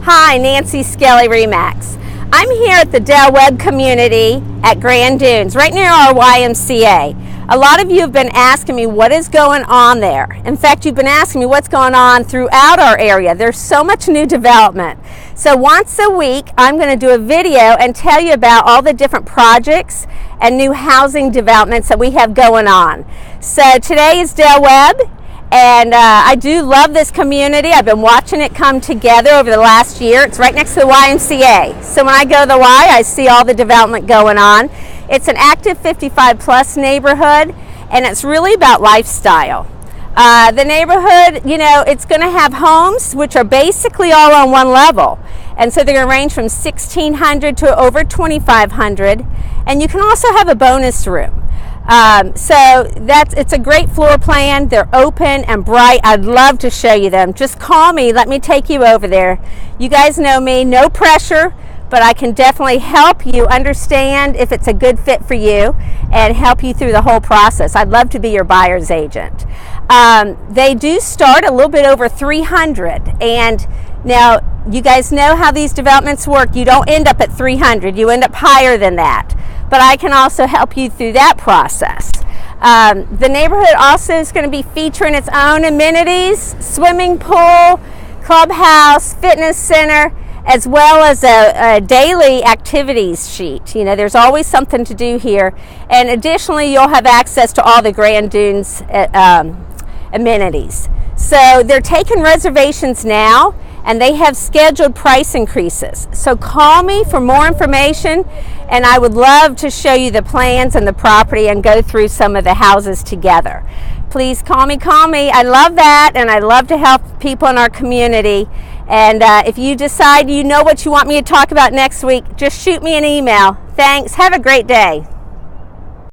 Hi, Nancy Skelley Remax. I'm here at the Webb community at Grande, right near our YMCA. A lot of you have been asking me what is going on there. In fact, you've been asking me what's going on throughout our area. There's so much new development. So once a week, I'm going to do a video and tell you about all the different projects and new housing developments that we have going on. So today is Webb. And I do love this community. I've been watching it come together over the last year. It's right next to the YMCA. So when I go to the Y, I see all the development going on. It's an active 55 plus neighborhood, and it's really about lifestyle. The neighborhood, you know, it's going to have homes which are basically all on one level. And so they're going to range from 1,600 to over 2,500. And you can also have a bonus room. It's a great floor plan. They're open and bright. I'd love to show you them. Just call me. Let me take you over there. You guys know me. No pressure, but I can definitely help you understand if it's a good fit for you and help you through the whole process. I'd love to be your buyer's agent. They do start a little bit over 300, and now you guys know how these developments work. You don't end up at 300. You end up higher than that. But I can also help you through that process. The neighborhood also is going to be featuring its own amenities, swimming pool, clubhouse, fitness center, as well as a daily activities sheet. You know, there's always something to do here. And additionally, you'll have access to all the Grand Dunes amenities. So they're taking reservations now, and they have scheduled price increases. So call me for more information, and I would love to show you the plans and the property and go through some of the houses together. Please call me. I love that, and I love to help people in our community. And if you decide you know what you want me to talk about next week, just shoot me an email. Thanks. Have a great day.